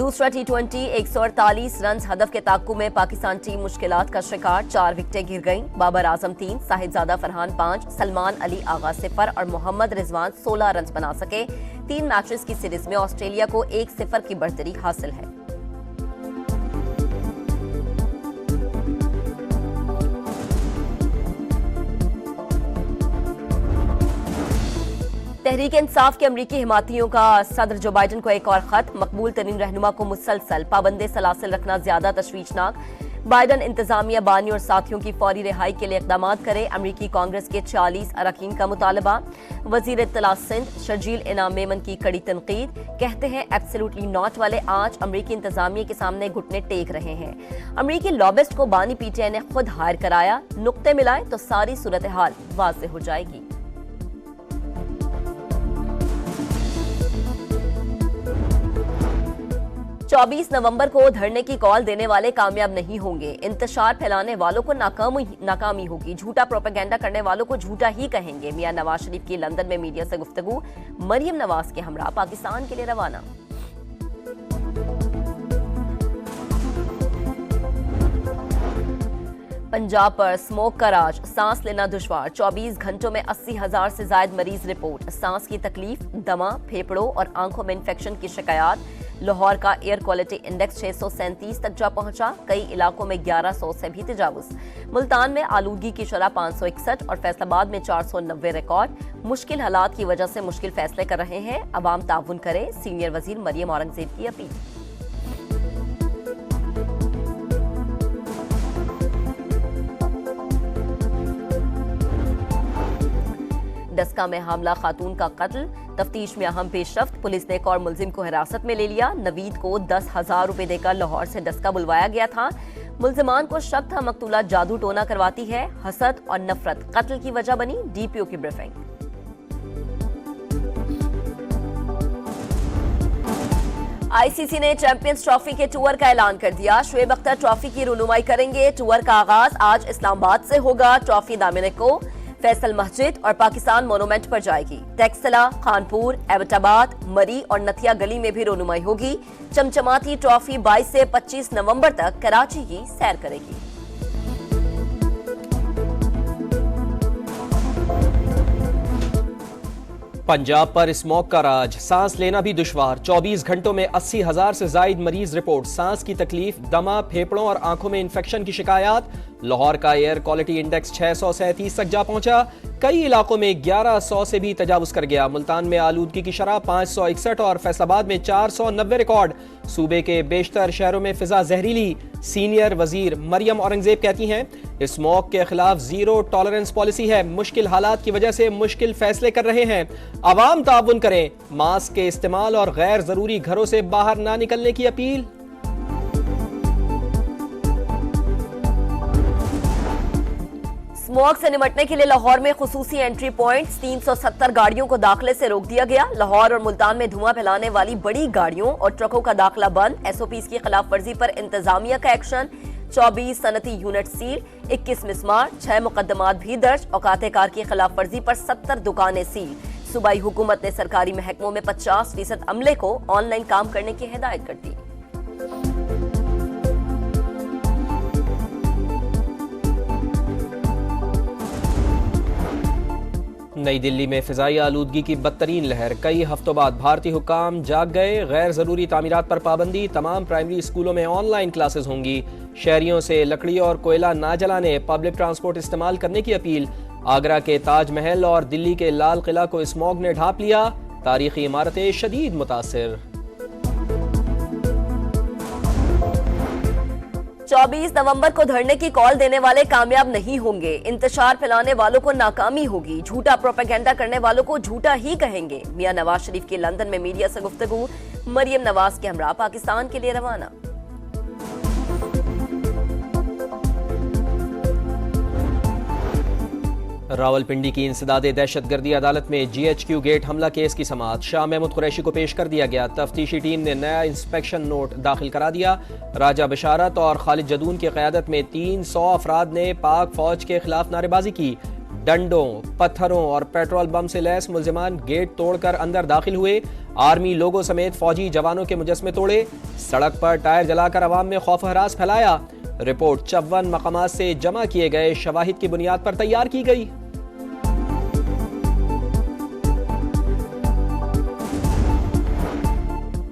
दूसरा T20 148 run हदफ के ताक्कु में पाकिस्तान टीम मुश्किलात का शिकार। 4 विकेटें गिर गईं। बाबर आजम 3, साहिदजादा फरहान 5, सलमान अली आगा 0 और मोहम्मद रिजवान 16 रन बना सके। 3 मैचेस की सीरीज में ऑस्ट्रेलिया को 1-0 की बढ़तरी हासिल है। तहरीक इंसाफ के अमरीकी हिमायतियों का सदर जो बाइडन को एक और खत। मकबूल तरीन रहनुमा को मुसलसल पाबंदे सलासिल रखना ज्यादा तशवीशनाक। बाइडन इंतजामिया बानी और साथियों की फौरी रिहाई के लिए इकदाम करे। अमरीकी कांग्रेस के 40 अरकान का मुतालबा। वजीर इत्तला सिंध शर्जील इनाम मेमन की कड़ी तनकीद। कहते हैं एब्सोल्युटली नॉट वाले आज अमरीकी इंतजामिया के सामने घुटने टेक रहे हैं। अमरीकी लॉबिस्ट को बानी पीटीआई ने खुद हायर कराया। नुक्ते मिलाए तो सारी सूरत हाल वाज़ेह हो जाएगी। 24 नवंबर को धरने की कॉल देने वाले कामयाब नहीं होंगे। इंतशार फैलाने वालों को नाकामी होगी। झूठा प्रोपेगेंडा करने वालों को झूठा ही कहेंगे। मियां नवाज शरीफ की लंदन में मीडिया से गुफ्तगू। मरियम नवाज के हमरा पाकिस्तान के लिए रवाना। पंजाब पर स्मोक का राज, सांस लेना दुश्वार। 24 घंटों में 80,000 से ज्यादा मरीज रिपोर्ट। सांस की तकलीफ, दमा, फेफड़ों और आंखों में इंफेक्शन की शिकायत। लाहौर का एयर क्वालिटी इंडेक्स 637 तक जा पहुंचा। कई इलाकों में 1100 से भी तजावुज। मुल्तान में आलूदगी की शरह 561 और फैसलाबाद में 490 रिकॉर्ड। मुश्किल हालात की वजह से मुश्किल फैसले कर रहे हैं। अवाम ताउन करे, सीनियर वजीर मरियम औरंगजेब की अपील। डस्का में हमला खातून का कत्ल। तफ्तीश में अहम पेशरफ्त। पुलिस ने एक और मुलजिम को हिरासत में ले लिया। नवीद को 10,000 रुपए देकर लाहौर से डस्का बुलवाया गया था। मुलजिमान को शक था मकतूला जादू टोना करवाती है। हसद और नफरत कत्ल की वजह बनी। डीपीओ की ब्रीफिंग। आईसीसी ने चैंपियंस ट्रॉफी के टूर का ऐलान कर दिया। शुएब अख्तर ट्रॉफी की रुनुमाई करेंगे। टूर का आगाज आज इस्लामाबाद से होगा। ट्रॉफी दामिने को फैसल मस्जिद और पाकिस्तान मोनूमेंट पर जाएगी। टेक्सला, खानपुर, एबटाबाद, मरी और नथिया गली में भी रोनुमाई होगी। चमचमाती ट्रॉफी 22 से 25 नवंबर तक कराची की सैर करेगी। पंजाब पर स्मोक का राज, सांस लेना भी दुश्वार। 24 घंटों में 80,000 से ज्यादा मरीज रिपोर्ट। सांस की तकलीफ, दमा, फेफड़ों और आंखों में इंफेक्शन की शिकायत। लाहौर का एयर क्वालिटी इंडेक्स 637 तक जा पहुंचा। कई इलाकों में 1100 से भी तजावुज कर गया। मुल्तान में आलूदगी की शरह 561 और फैसलाबाद में 490 रिकॉर्ड। सूबे के बेशतर शहरों में फिजा जहरीली। सीनियर वजीर मरियम औरंगजेब कहती हैं स्मोक के खिलाफ जीरो टॉलरेंस पॉलिसी है। मुश्किल हालात की वजह से मुश्किल फैसले कर रहे हैं। अवाम ताउन करें। मास्क के इस्तेमाल और गैर जरूरी घरों से बाहर ना निकलने की अपील। स्मोक से निपटने के लिए लाहौर में खुसूसी एंट्री पॉइंट्स। 370 गाड़ियों को दाखिले से रोक दिया गया। लाहौर और मुल्तान में धुआं फैलाने वाली बड़ी गाड़ियों और ट्रकों का दाखिला बंद। एसओपी की खिलाफ वर्जी पर इंतजामिया का एक्शन। 24 सनती यूनिट सील, 21 मिसमार, 6 मुकदमात भी दर्ज। औकाते कार की खिलाफ वर्जी पर 70 दुकानें सील। सूबाई हुकूमत ने सरकारी महकमों में 50% अमले को ऑनलाइन काम करने की हिदायत कर दी। नई दिल्ली में फिजाई आलूदगी की बदतरीन लहर। कई हफ्तों बाद भारतीय हुकाम जाग गए। गैर जरूरी तामीरात पर पाबंदी। तमाम प्राइमरी स्कूलों में ऑनलाइन क्लासेस होंगी। शहरियों से लकड़ी और कोयला ना जलाने, पब्लिक ट्रांसपोर्ट इस्तेमाल करने की अपील। आगरा के ताजमहल और दिल्ली के लाल किला को स्मॉग ने ढांप लिया। तारीखी इमारतें शदीद मुतासिर। 24 नवंबर को धरने की कॉल देने वाले कामयाब नहीं होंगे। इंतशार फैलाने वालों को नाकामी होगी। झूठा प्रोपेगेंडा करने वालों को झूठा ही कहेंगे। मियां नवाज शरीफ की लंदन में मीडिया से गुफ्तगू। मरियम नवाज के हमरा पाकिस्तान के लिए रवाना। रावलपिंडी की इंसदादे दहशतगर्दी अदालत में GHQ गेट हमला केस की समाअत। शाह महमूद कुरैशी को पेश कर दिया गया। तफ्तीशी टीम ने नया इंस्पेक्शन नोट दाखिल करा दिया। राजा बशारत और खालिद जदून की क़यादत में 300 अफराद ने पाक फौज के खिलाफ नारेबाजी की। डंडों, पत्थरों और पेट्रोल बम से लैस मुल्जिमान गेट तोड़कर अंदर दाखिल हुए। आर्मी लोगों समेत फौजी जवानों के मुजस्मे तोड़े। सड़क पर टायर जलाकर अवाम में खौफ हरास फैलाया। रिपोर्ट 54 मकामात से जमा किए गए शवाहिद की बुनियाद पर तैयार की गई।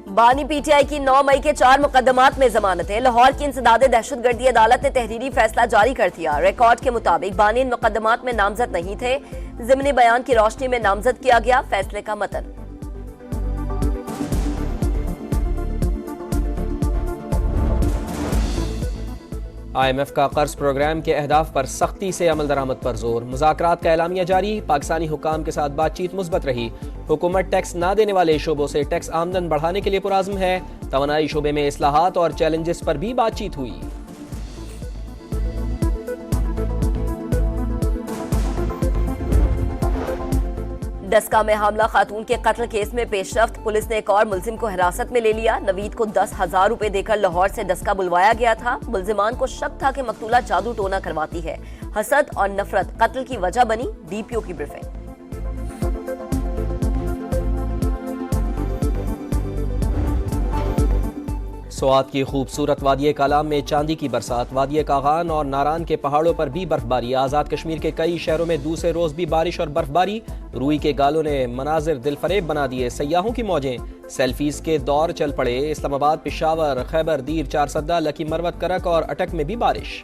बानी पीटीआई की 9 मई के 4 मुकदमात में जमानतें। लाहौर की इंसदादे दहशतगर्दी अदालत ने तहरीरी फैसला जारी कर दिया। रिकॉर्ड के मुताबिक बानी इन मुकदमात में नामजद नहीं थे। ज़िमनी बयान की रोशनी में नामजद किया गया। फैसले का मतन। IMF का कर्ज प्रोग्राम के अहदाफ पर सख्ती से अमल दरामद पर जोर। मुज़ाकरात का एलामिया जारी। पाकिस्तानी हुक्काम के साथ बातचीत मुस्बत रही। हुकूमत टैक्स ना देने वाले शोबों से टैक्स आमदन बढ़ाने के लिए पुरआज़्म है। तवानाई शोबे में इस्लाहात और चैलेंजेस पर भी बातचीत हुई। डस्का में हमला खातून के कत्ल केस में पेशरफ्त। पुलिस ने एक और मुल्जिम को हिरासत में ले लिया। नवीद को 10,000 रुपए देकर लाहौर से डस्का बुलवाया गया था। मुल्जिमान को शक था कि मकतूला जादू टोना करवाती है। हसद और नफरत कत्ल की वजह बनी। DPO की ब्रीफिंग। स्वात की खूबसूरत वादिये कालाम में चांदी की बरसात। वादिये कागान और नारान के पहाड़ों पर भी बर्फबारी। आजाद कश्मीर के कई शहरों में दूसरे रोज भी बारिश और बर्फबारी। रूई के गालों ने मनाजिर दिलफरेब बना दिए। सयाहों की मौजें। सेल्फीज के दौर चल पड़े। इस्लामाबाद, पेशावर, खैबर, दीर, चारसद्दा, लकी मरवत, करक और अटक में भी बारिश।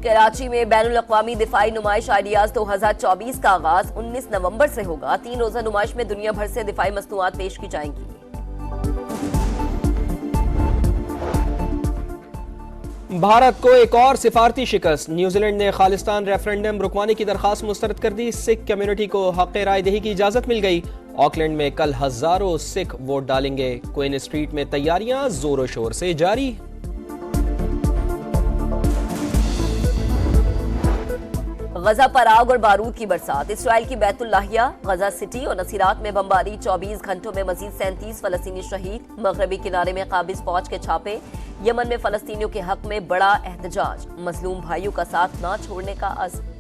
कराची में बैनुल अक़वामी दिफाई नुमाइश आइडियाज 2024 का आगाज 19 नवंबर से होगा। 3 रोजा नुमाइश में दुनिया भर से दिफाई मसनूआत पेश की जाएंगी। भारत को एक और सिफारती शिकस्त। न्यूजीलैंड ने खालिस्तान रेफरेंडम रुकवाने की दरखास्त मुस्तरद कर दी। सिख कम्युनिटी को हक राय दही की इजाजत मिल गई। ऑकलैंड में कल हजारों सिख वोट डालेंगे। क्वीन स्ट्रीट में तैयारियां जोरों शोर से जारी। गजा पर आग और बारूद की बरसात। इसराइल की बैतुल लाहिया, गजा सिटी और नसीरात में बमबारी। 24 घंटों में मजीद 37 फलस्तीनी शहीद। मगरबी किनारे में काबिज फौज के छापे। यमन में फलस्तीनियों के हक में बड़ा एहतजाज। मजलूम भाइयों का साथ न छोड़ने का अज़्म।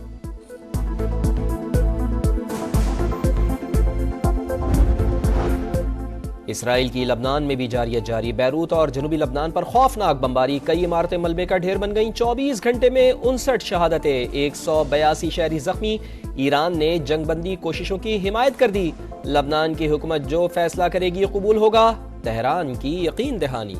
इसराइल की लबनान में भी जारी। बैरूत और जनूबी लबनान पर खौफनाक बमबारी। कई इमारतें मलबे का ढेर बन गईं। 24 घंटे में 59 शहादतें। 182 शहरी जख्मी। ईरान ने जंगबंदी कोशिशों की हिमायत कर दी। लबनान की हुकूमत जो फैसला करेगी कबूल होगा। तेहरान की यकीन दहानी।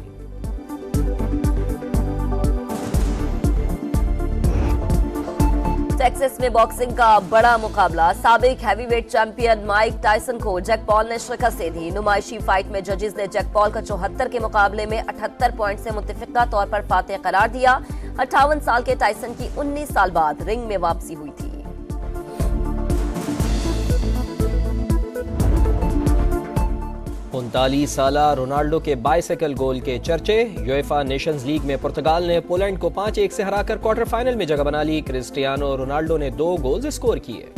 टेक्सास में बॉक्सिंग का बड़ा मुकाबला। साबिक हैवीवेट चैंपियन माइक टायसन को जैक पॉल ने शिकस्त दे दी। नुमाइशी फाइट में जजेस ने जैक पॉल का 74 के मुकाबले में 78 पॉइंट से मुत्तफिका तौर पर फातेह करार दिया। 58 साल के टायसन की 19 साल बाद रिंग में वापसी हुई थी। 39 साला रोनाल्डो के बाइसाइकिल गोल के चर्चे। यूएफा नेशंस लीग में पुर्तगाल ने पोलैंड को 5-1 से हराकर क्वार्टर फाइनल में जगह बना ली। क्रिस्टियानो रोनाल्डो ने 2 गोल्स स्कोर किए।